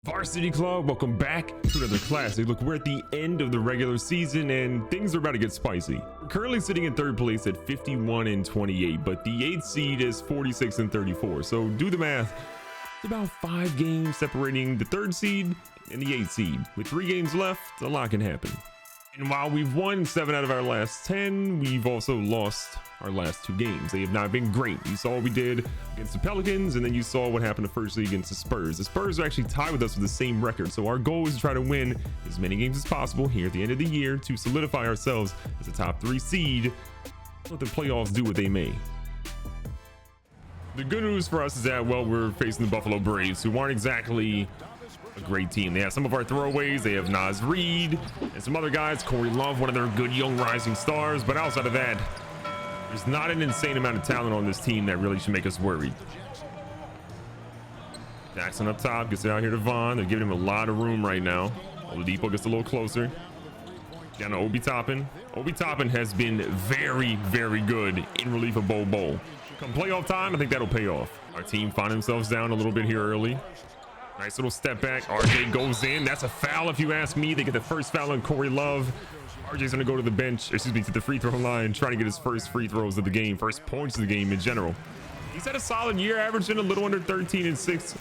Varsity Club, welcome back to another classic. Look, we're at the end of the regular season and things are about to get spicy. We're currently sitting in third place at 51-28, but the 8th seed is 46-34. So do the math. It's about 5 games separating the 3rd seed and the 8th seed. With 3 games left, a lot can happen. And while we've won 7 out of our last 10, we've also lost our last 2 games. They have not been great. You saw what we did against the Pelicans, and then you saw what happened the first league against the Spurs. The Spurs are actually tied with us with the same record, so our goal is to try to win as many games as possible here at the end of the year to solidify ourselves as a top 3 seed. Let the playoffs do what they may. The good news for us is that, well, we're facing the Buffalo Braves, who aren't exactly a great team. They have some of our throwaways. They have Darrow Rd and some other guys. Corey Love, one of their good young rising stars, but outside of that, there's not an insane amount of talent on this team that really should make us worried. Jackson up top gets it out here to Vaughn. They're giving him a lot of room right now. Oladipo gets a little closer. Down to Obi Toppin. Obi Toppin has been very, very good in relief of Bo. Come playoff time, I think that'll pay off. Our team find themselves down a little bit here early. Nice little step back. RJ goes in. That's a foul if you ask me. They get the first foul on Corey Love. RJ's gonna go to the bench, excuse me, to the free throw line, trying to get his first free throws of the game, first points of the game in general. He's had a solid year, averaging a little under 13 and 6.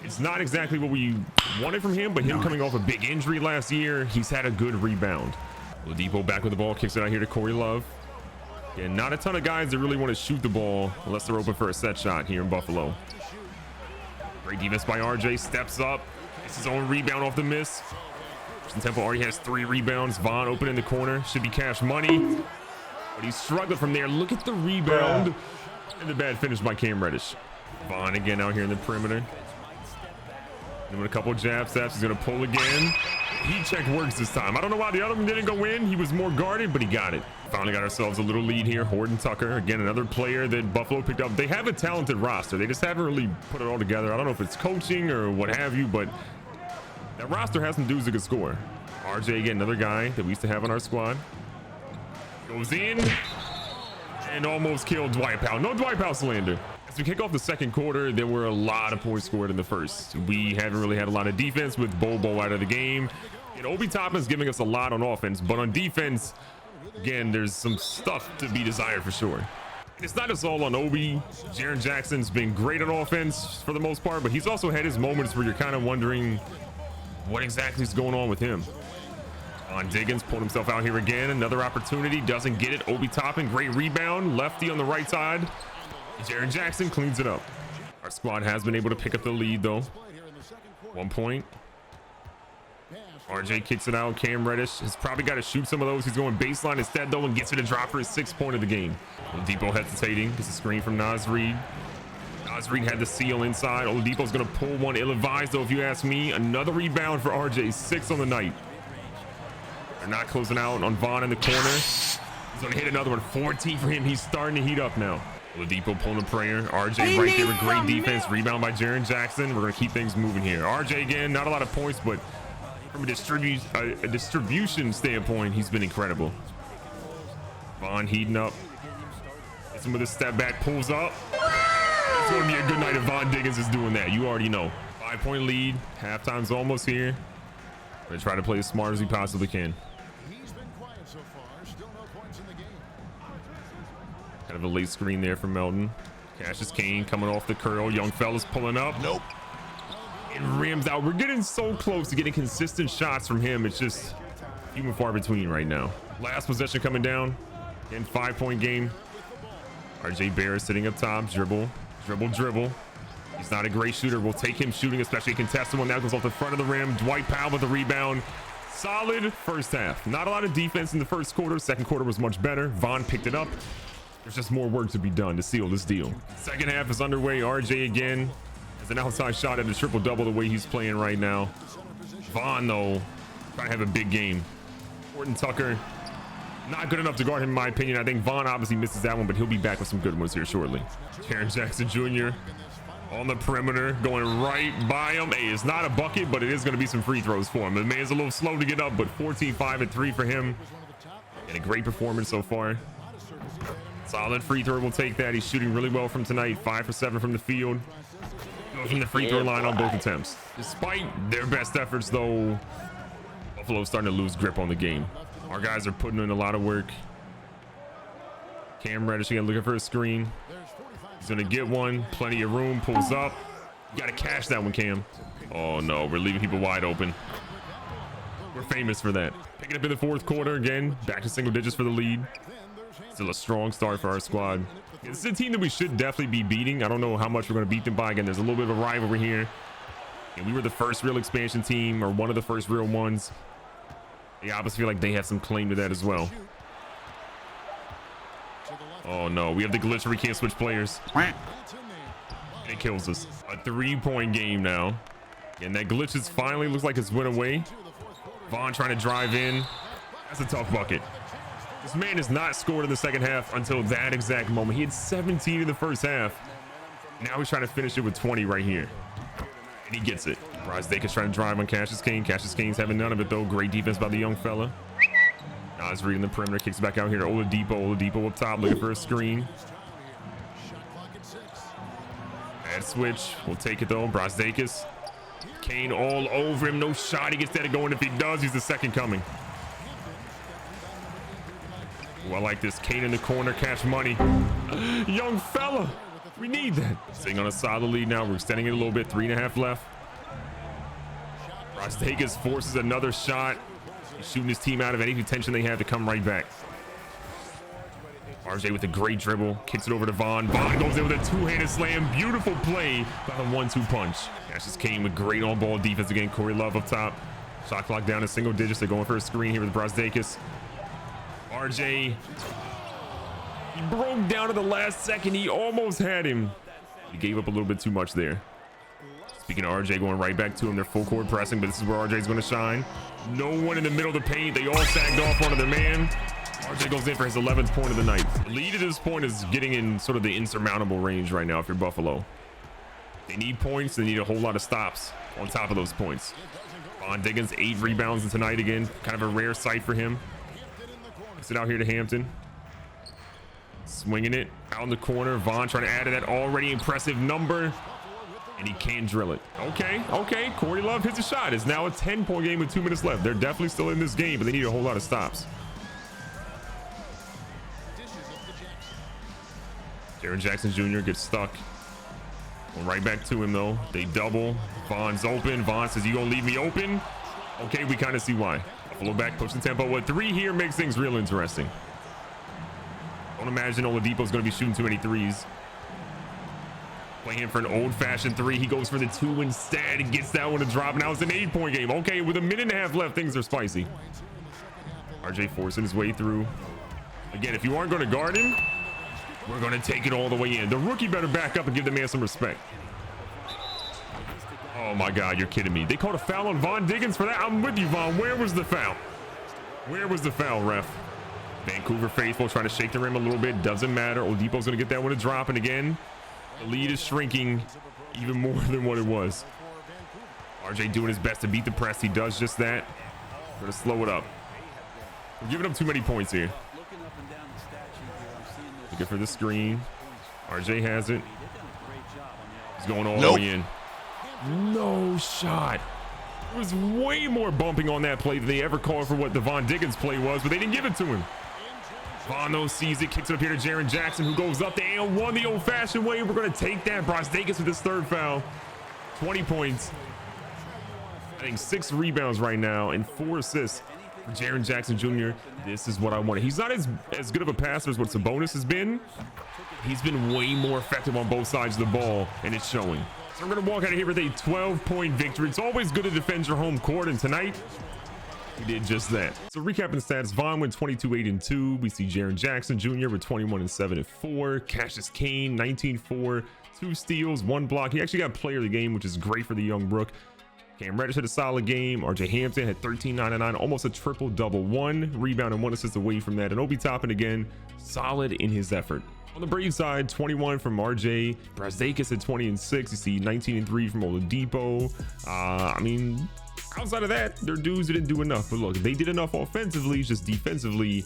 It's not exactly what we wanted from him, but him coming off a big injury last year, he's had a good rebound. Oladipo back with the ball, kicks it out here to Corey Love. Yeah, not a ton of guys that really want to shoot the ball unless they're open for a set shot here in Buffalo. Great defense by RJ, steps up, gets his own rebound off the miss. Temple already has 3 rebounds. Vaughn open in the corner, should be cash money, but he's struggling from there. Look at the rebound and the bad finish by Cam Reddish. Vaughn again out here in the perimeter. And with a couple of jab steps, he's gonna pull again. Heat check works this time. I don't know why the other one didn't go in. He was more guarded, but he got it. Finally got ourselves a little lead here. Horton Tucker, again, another player that Buffalo picked up. They have a talented roster. They just haven't really put it all together. I don't know if it's coaching or what have you, but that roster has some dudes that can score. RJ, again, another guy that we used to have on our squad. Goes in and almost killed Dwight Powell. No Dwight Powell slander. As we kick off the second quarter, there were a lot of points scored in the first. We haven't really had a lot of defense with Bo out of the game. And Obi Toppin's giving us a lot on offense, but on defense, again, there's some stuff to be desired for sure. It's not just all on Obi. Jaren Jackson's been great on offense for the most part, but he's also had his moments where you're kind of wondering what exactly is going on with him. Diggins pulled himself out here again. Another opportunity, doesn't get it. Obi Toppin, great rebound. Lefty on the right side. Jaren Jackson cleans it up. Our squad has been able to pick up the lead though. 1 point. RJ kicks it out. Cam Reddish has probably got to shoot some of those. He's going baseline instead though and gets it to drop for his 6th point of the game. Oladipo hesitating. Gets a screen from Darrow Rd. Darrow Rd had the seal inside. Oladipo's going to pull one ill-advised though if you ask me. Another rebound for RJ. 6 on the night. They're not closing out on Vaughn in the corner. He's going to hit another one. 14 for him. He's starting to heat up now. Oladipo pulling a prayer. RJ right there with great defense. Rebound by Jaren Jackson. We're going to keep things moving here. RJ again, not a lot of points, but from a distribution standpoint, he's been incredible. Vaughn heating up. Gets him with a step back, pulls up. It's going to be a good night if Vaughn Diggins is doing that. You already know. 5-point lead. Halftime's almost here. We're going to try to play as smart as we possibly can. Kind of a late screen there from Melton. Cassius Kane coming off the curl. Young fella's pulling up. Nope. It rims out. We're getting so close to getting consistent shots from him. It's just few and far between right now. Last possession coming down. Again, 5-point game. RJ Barrett sitting up top. Dribble. He's not a great shooter. We'll take him shooting, especially a contested one. Now goes off the front of the rim. Dwight Powell with the rebound. Solid first half. Not a lot of defense in the first quarter. Second quarter was much better. Vaughn picked it up. There's just more work to be done to seal this deal. Second half is underway. RJ again has an outside shot at a triple-double the way he's playing right now. Vaughn, though, trying to have a big game. Horton Tucker, not good enough to guard him, in my opinion. I think Vaughn obviously misses that one, but he'll be back with some good ones here shortly. Jaren Jackson Jr. on the perimeter, going right by him. Hey, it's not a bucket, but it is going to be some free throws for him. The man's a little slow to get up, but 14, 5, and 3 for him. And a great performance so far. Solid free throw, will take that. He's shooting really well from tonight. 5 for 7 from the field. from the free throw line on both attempts. Despite their best efforts, though, Buffalo's starting to lose grip on the game. Our guys are putting in a lot of work. Cam Reddish again looking for a screen. He's gonna get one. Plenty of room. Pulls up. You gotta cash that one, Cam. Oh no, we're leaving people wide open. We're famous for that. Picking up in the fourth quarter again. Back to single digits for the lead. Still a strong start for our squad. This is a team that we should definitely be beating. I don't know how much we're gonna beat them by. Again, there's a little bit of a rivalry here. And we were the first real expansion team, or one of the first real ones. They obviously feel like they have some claim to that as well. Oh no, we have the glitch where we can't switch players. It kills us. A 3-point game now. And that glitch is finally looks like it's went away. Vaughn trying to drive in. That's a tough bucket. This man has not scored in the second half until that exact moment. He had 17 in the first half. Now he's trying to finish it with 20 right here. And he gets it. Brasdeikis trying to drive on Cassius Kane. Cassius Kane's having none of it though. Great defense by the young fella. Nas reading the perimeter, kicks back out here to Oladipo up top, looking for a screen. Bad switch. We'll take it though. Brasdeikis. Kane all over him. No shot. He gets that going. If he does, he's the second coming. Ooh, I like this. Kane in the corner. Cash money. Young fella. We need that. Sitting on a solid lead now. We're extending it a little bit. 3.5 left. Brasdeikis forces another shot. He's shooting his team out of any tension they have to come right back. RJ with a great dribble, kicks it over to Vaughn. Vaughn goes in with a two-handed slam. Beautiful play by the 1-2 punch. Cassius Kane with great on-ball defense again. Corey Love up top. Shot clock down to single digits. They're going for a screen here with Brasdeikis. RJ, he broke down at the last second. He almost had him. He gave up a little bit too much there. Speaking of RJ, going right back to him. They're full court pressing, but this is where RJ's going to shine. No one in the middle of the paint. They all sagged off onto their man. RJ goes in for his 11th point of the night. The lead at this point is getting in sort of the insurmountable range right now if you're Buffalo. They need points. They need a whole lot of stops on top of those points. Von Diggins, 8 rebounds tonight again. Kind of a rare sight for him. Gets it out here to Hampton. Swinging it out in the corner. Vaughn trying to add to that already impressive number. And he can't drill it. Okay. Corey Love hits a shot. It's now a 10-point game with 2 minutes left. They're definitely still in this game, but they need a whole lot of stops. Jaren Jackson Jr. gets stuck. Going right back to him, though. They double. Vaughn's open. Vaughn says, "You gonna leave me open?" Okay, we kind of see why. Buffalo back, pushing tempo. What 3 here makes things real interesting. Don't imagine Oladipo's going to be shooting too many threes. Playing him for an old-fashioned 3. He goes for the 2 instead and gets that one to drop. Now it's an 8-point game. Okay, with a minute and a half left, things are spicy. RJ forcing his way through. Again, if you aren't going to guard him, we're going to take it all the way in. The rookie better back up and give the man some respect. Oh my God, you're kidding me. They called a foul on Von Diggins for that. I'm with you, Von. Where was the foul? Where was the foul, ref? Vancouver faithful trying to shake the rim a little bit. Doesn't matter. Oladipo's going to get that one to drop. And again, the lead is shrinking even more than what it was. RJ doing his best to beat the press. He does just that. We're going to slow it up. We're giving up too many points here. Looking for the screen. RJ has it. He's going all the way in. No shot. There was way more bumping on that play than they ever called for what the Von Diggins play was, but they didn't give it to him. Von though sees it, kicks it up here to Jaren Jackson, who goes up the and one the old-fashioned way. We're going to take that. Brasdeikis with his 3rd foul. 20 points. I think 6 rebounds right now and 4 assists for Jaren Jackson Jr. This is what I wanted. He's not as good of a passer as what Sabonis has been. He's been way more effective on both sides of the ball, and it's showing. So we're going to walk out of here with a 12-point victory. It's always good to defend your home court, and tonight we did just that. So recapping the stats, Vaughn went 22-8-2. We see Jaren Jackson Jr. with 21-7-4. Cassius Kane 19-4, 2 steals, 1 block. He actually got player of the game, which is great for the young Brook. Cam Reddish had a solid game. RJ Hampton had 13-9-9, almost a triple-double. 1 rebound and 1 assist away from that. And Obi Toppin again, solid in his effort. On the Braves side, 21 from RJ. Brasdeikis at 20-6. You see 19-3 from Oladipo. I mean, outside of that, their dudes didn't do enough. But look, they did enough offensively. Just defensively,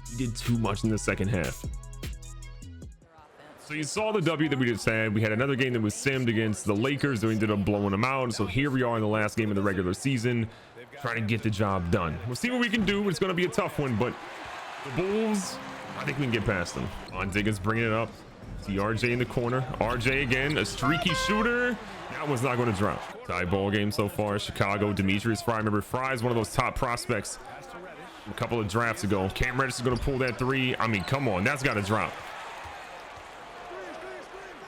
he did too much in the second half. So you saw the W that we just had. We had another game that was simmed against the Lakers, who ended up blowing them out. So here we are in the last game of the regular season, trying to get the job done. We'll see what we can do. It's going to be a tough one, but the Bulls, I think we can get past them. On Diggins bringing it up. See RJ in the corner. RJ again, a streaky shooter. That one's not going to drop. Tie ball game so far. Chicago, Demetrius Fry. Remember, Fry is one of those top prospects a couple of drafts ago. Cam Reddish is going to pull that three. I mean, come on, that's got to drop.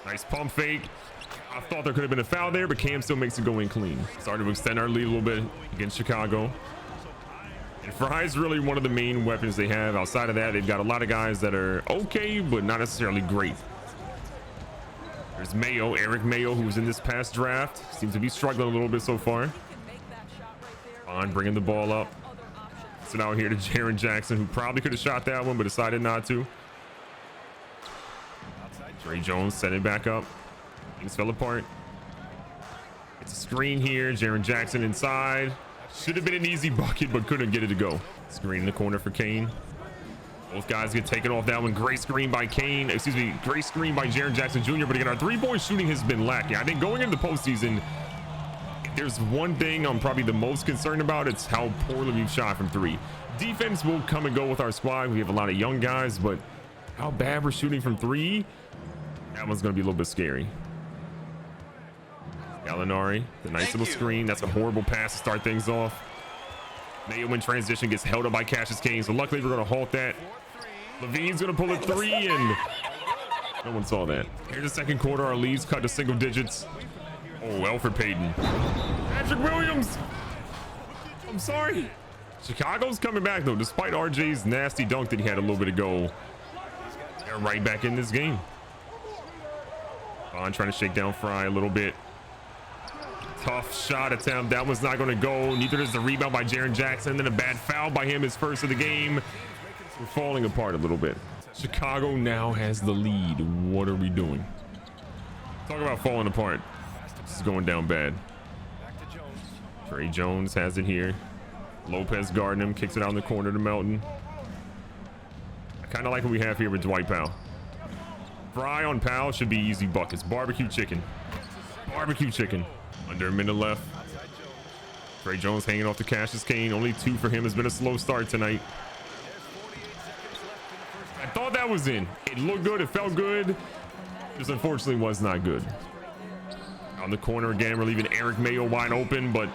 Nice pump fake. I thought there could have been a foul there, but Cam still makes it go in clean. Started to extend our lead a little bit against Chicago. And Fry is really one of the main weapons they have. Outside of that, they've got a lot of guys that are okay, but not necessarily great. There's Mayo, Eric Mayo, who was in this past draft. Seems to be struggling a little bit so far. On bringing the ball up. So now here to Jaren Jackson, who probably could have shot that one, but decided not to. Trey Jones set it back up. Things fell apart. It's a screen here. Jaren Jackson inside. Should have been an easy bucket, but couldn't get it to go. Screen in the corner for Kane. Both guys get taken off that one. Great screen by Kane. Excuse me. Great screen by Jaren Jackson Jr. But again, our three-point shooting has been lacking. I think going into the postseason, if there's one thing I'm probably the most concerned about, it's how poorly we've shot from three. Defense will come and go with our squad. We have a lot of young guys, but how bad we're shooting from three, that one's going to be a little bit scary. Gallinari, the nice little screen. That's a horrible pass to start things off. Mayo in transition gets held up by Cassius Kane, so luckily we're going to halt that. Levine's going to pull a three, and no one saw that. Here's the second quarter. Our leads cut to single digits. Oh, Alfred Payton. Patrick Williams. I'm sorry. Chicago's coming back, though, despite RJ's nasty dunk that he had a little bit ago. They're right back in this game. Bond trying to shake down Fry a little bit. Tough shot attempt. That one's not going to go. Neither does the rebound by Jaren Jackson. Then a bad foul by him, his first of the game. We're falling apart a little bit. Chicago now has the lead. What are we doing? Talk about falling apart. This is going down bad. Trey Jones has it here. Lopez guarding him. Kicks it out in the corner to Melton. I kind of like what we have here with Dwight Powell. Fry on Powell should be easy buckets. Barbecue chicken. Barbecue chicken. Under a minute left. Trey Jones hanging off to Cassius Kane. Only two for him. Has been a slow start tonight. I thought that was in. It looked good. It felt good. Just unfortunately was not good. On the corner again. We're leaving Eric Mayo wide open, but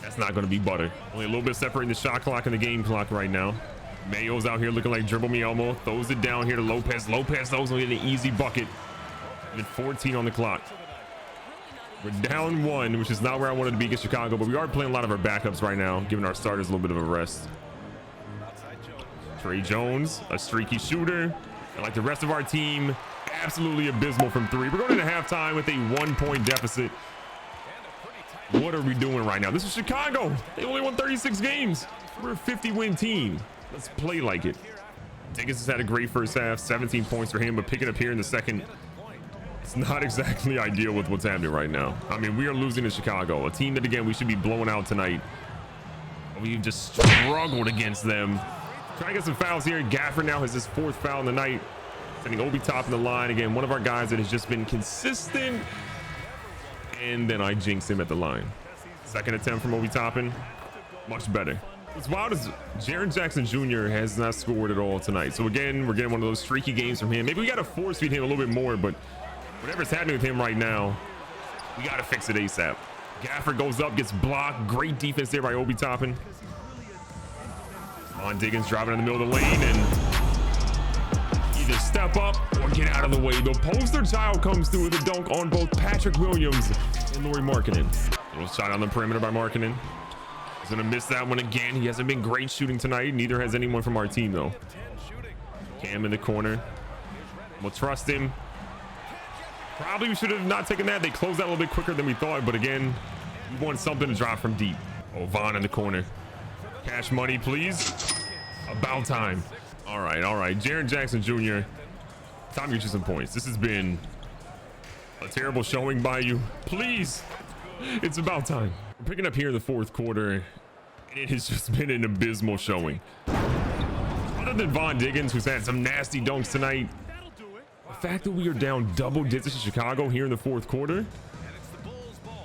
that's not going to be butter. Only a little bit separating the shot clock and the game clock right now. Mayo's out here looking like Dribble Me Elmo. Throws it down here to Lopez. Lopez throws only an easy bucket. With 14 on the clock. We're down one, which is not where I wanted to be against Chicago, but we are playing a lot of our backups right now, giving our starters a little bit of a rest. Trey Jones, a streaky shooter, and like the rest of our team, absolutely abysmal from three. We're going into halftime with a 1-point deficit. What are we doing right now? This is Chicago. They only won 36 games. We're a 50-win team. Let's play like it. Diggins has had a great first half, 17 points for him, but picking up here in the second, it's not exactly ideal with what's happening right now. I mean, we are losing to Chicago, a team that, again, we should be blowing out tonight. We've just struggled against them. Trying to get some fouls here. Gafford now has his fourth foul in the night. Sending Obi Toppin the line. Again, one of our guys that has just been consistent. And then I jinx him at the line. Second attempt from Obi Toppin. Much better. What's wild is Jaren Jackson Jr. has not scored at all tonight. So again, we're getting one of those streaky games from him. Maybe we got to force feed him a little bit more, but whatever's happening with him right now, we got to fix it ASAP. Gafford goes up, gets blocked. Great defense there by Obi Toppin. On Diggins driving in the middle of the lane and either step up or get out of the way. The poster child comes through with a dunk on both Patrick Williams and Lauri Markkanen. Little shot on the perimeter by Markkanen. He's gonna miss that one again. He hasn't been great shooting tonight. Neither has anyone from our team though. Cam in the corner. We'll trust him. Probably we should have not taken that. They closed out a little bit quicker than we thought, but again, we want something to drop from deep. Oh, Vaughn in the corner. Cash money, please. About time. All right. Jaren Jackson Jr. Time to get you some points. This has been a terrible showing by you. Please. It's about time. We're picking up here in the fourth quarter, and it has just been an abysmal showing. Other than Von Diggins, who's had some nasty dunks tonight, The fact that we are down double digits to Chicago here in the fourth quarter,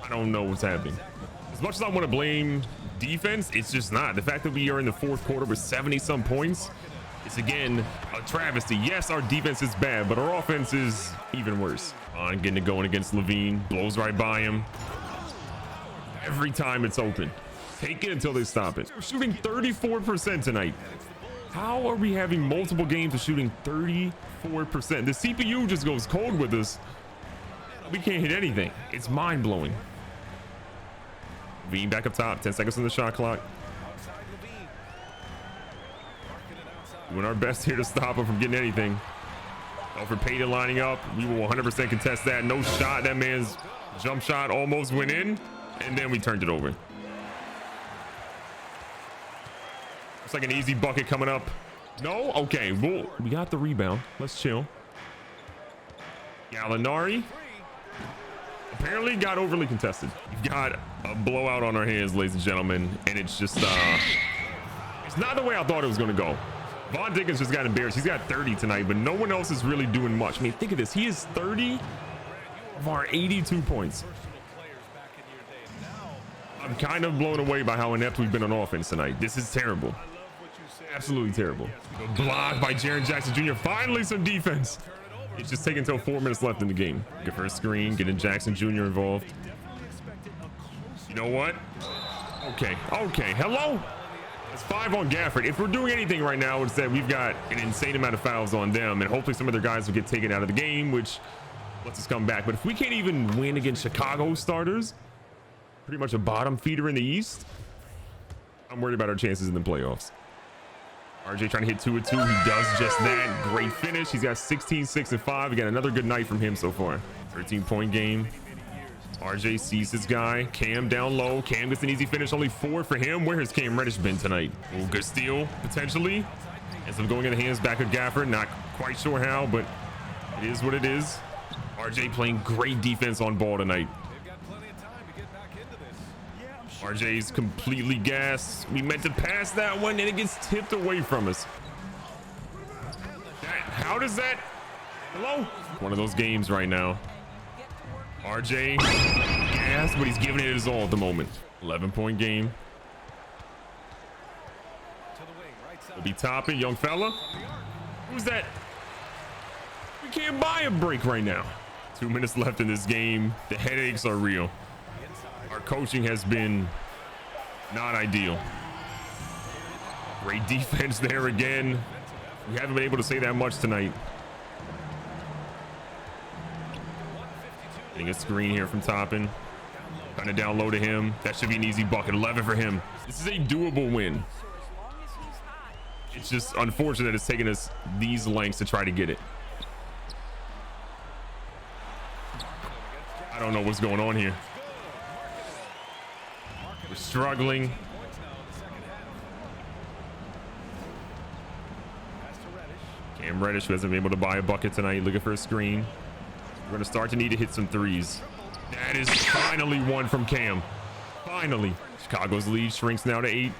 I don't know what's happening. As much as I want to blame defense, it's just not. The fact that we are in the fourth quarter with 70-some points, it's again a travesty. Yes, our defense is bad, but our offense is even worse. On getting it going against Levine, blows right by him. Every time it's open, take it until they stop it. We're shooting 34% tonight. How are we having multiple games of shooting 34%? The CPU just goes cold with us. We can't hit anything. It's mind-blowing. Levine back up top, 10 seconds on the shot clock. Doing our best here to stop him from getting anything. Alfred Payton lining up. We will 100% contest that. No shot. That man's jump shot almost went in, and then we turned it over. Looks like an easy bucket coming up. No? Okay. Well, we got the rebound. Let's chill. Gallinari apparently got overly contested. We've got a blowout on our hands, ladies and gentlemen, and it's just it's not the way I thought it was going to go. Von Dickens just got embarrassed. He's got 30 tonight, but no one else is really doing much. I mean, think of this. He is 30 of our 82 points. I'm kind of blown away by how inept we've been on offense tonight. This is terrible. Absolutely terrible. The block by Jaren Jackson Jr. Finally some defense. It's just taking until 4 minutes left in the game. Good first screen, getting Jackson Jr. involved. You know what? Okay. Hello? It's 5 on Gafford. If we're doing anything right now, it's that we've got an insane amount of fouls on them, and hopefully some of their guys will get taken out of the game, which lets us come back. But if we can't even win against Chicago starters, pretty much a bottom feeder in the East, I'm worried about our chances in the playoffs. RJ trying to hit 2 of 2. He does just that. Great finish. He's got 16, 6, and 5. We got another good night from him so far. 13-point game. RJ sees his guy. Cam down low. Cam gets an easy finish. Only 4 for him. Where has Cam Reddish been tonight? Oh, good steal, potentially. Ends up going in the hands back of Gafford. Not quite sure how, but it is what it is. RJ playing great defense on ball tonight. RJ's completely gassed. We meant to pass that one, and it gets tipped away from us. How does that? Hello? One of those games right now. RJ gassed, but he's giving it his all at the moment. 11-point game. We'll be topping, young fella. Who's that? We can't buy a break right now. 2 minutes left in this game. The headaches are real. Our coaching has been not ideal. Great defense there again. We haven't been able to say that much tonight. Getting a screen here from Toppin. Kind of down low to him. That should be an easy bucket. 11 for him. This is a doable win. It's just unfortunate it's taken us these lengths to try to get it. I don't know what's going on here. We're struggling. Cam Reddish, who hasn't been able to buy a bucket tonight, looking for a screen. We're going to start to need to hit some threes. That is finally one from Cam. Finally. Chicago's lead shrinks now to 8.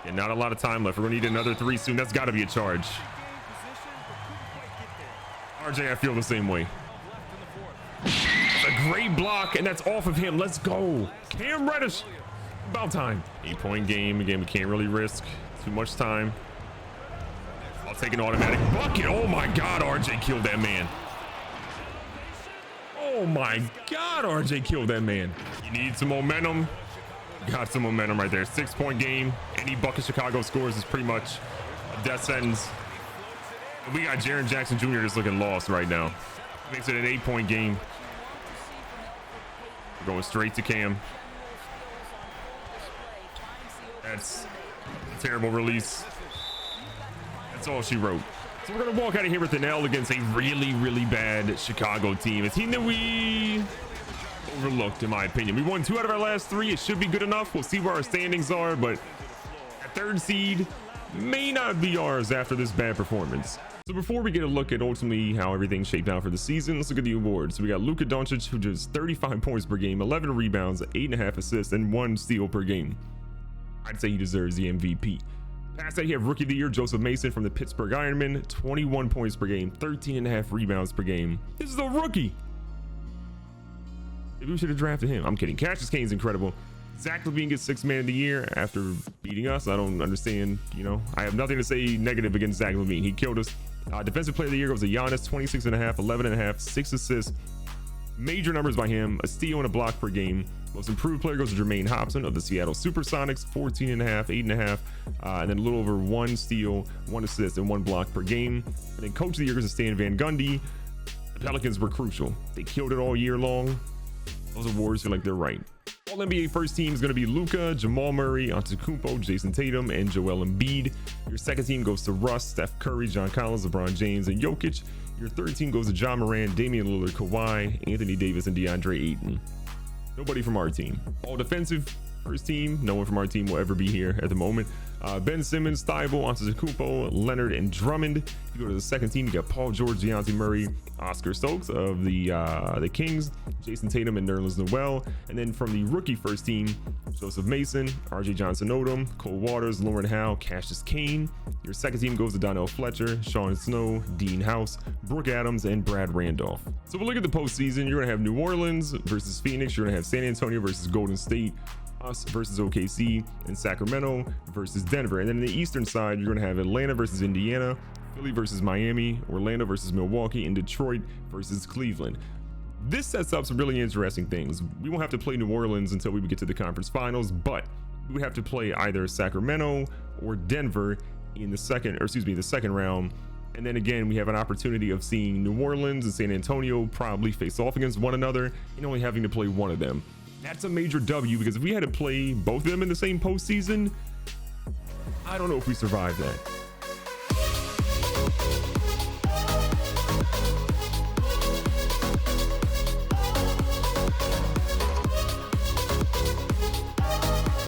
And not a lot of time left. We're going to need another 3 soon. That's got to be a charge. RJ, I feel the same way. A great block, and that's off of him. Let's go. Cam Reddish. About time. 8-point game. Again, we can't really risk too much time. I'll take an automatic bucket. Oh my God, RJ killed that man. Oh my God, RJ killed that man. You need some momentum. Got some momentum right there. 6-point game. Any bucket Chicago scores is pretty much a death sentence. We got Jaren Jackson Jr. just looking lost right now. Makes it an 8-point game. We're going straight to Cam. That's a terrible release. That's all she wrote. So we're going to walk out of here with an L against a really, really bad Chicago team. A team that we overlooked, in my opinion. We won 2 out of our last 3. It should be good enough. We'll see where our standings are, but a 3rd seed may not be ours after this bad performance. So before we get a look at ultimately how everything shaped out for the season, let's look at the awards. So we got Luka Doncic, who does 35 points per game, 11 rebounds, 8.5 assists, and 1 steal per game. I'd say he deserves the MVP. Past that, you have Rookie of the Year Joseph Mason from the Pittsburgh Ironmen, 21 points per game, 13.5 rebounds per game. This is a rookie. Maybe we should have drafted him. I'm kidding. Cassius Cane's incredible. Zach LaVine gets 6th Man of the Year after beating us. I don't understand. You know, I have nothing to say negative against Zach LaVine. He killed us. Defensive Player of the Year goes to Giannis, 26.5, 11.5, 6 assists. Major numbers by him, a steal and a block per game. Most Improved Player goes to Jermaine Hobson of the Seattle Supersonics, 14.5, 8.5, and then a little over 1 steal, 1 assist, and 1 block per game. And then Coach of the Year goes to Stan Van Gundy. The Pelicans were crucial. They killed it all year long. Those awards feel like they're right. All NBA first team is going to be Luka, Jamal Murray, Antetokounmpo, Jason Tatum, and Joel Embiid. Your second team goes to Russ, Steph Curry, John Collins, LeBron James, and Jokic. Your third team goes to John Moran, Damian Lillard, Kawhi, Anthony Davis, and DeAndre Ayton. Nobody from our team. All defensive first team. No one from our team will ever be here at the moment. Ben Simmons, Thibault, Antetokounmpo, Leonard, and Drummond. If you go to the second team, you got Paul George, Dejounte Murray, Oscar Stokes of the Kings, Jason Tatum, and Nerlens Noel. And then from the rookie first team, Joseph Mason, RJ Johnson Odom, Cole Waters, Lauren Howe, Cassius Kane. Your second team goes to Donnell Fletcher, Sean Snow, Dean House, Brooke Adams, and Brad Randolph. So we'll look at the postseason. You're going to have New Orleans versus Phoenix. You're going to have San Antonio versus Golden State, us versus OKC, and Sacramento versus Denver. And then in the eastern side, you're going to have Atlanta versus Indiana, Philly versus Miami, Orlando versus Milwaukee, and Detroit versus Cleveland. This sets up some really interesting things. We won't have to play New Orleans until we get to the conference finals, but we would have to play either Sacramento or Denver in the second round. And then again, we have an opportunity of seeing New Orleans and San Antonio probably face off against one another and only having to play one of them. That's a major W, because if we had to play both of them in the same postseason, I don't know if we survive that.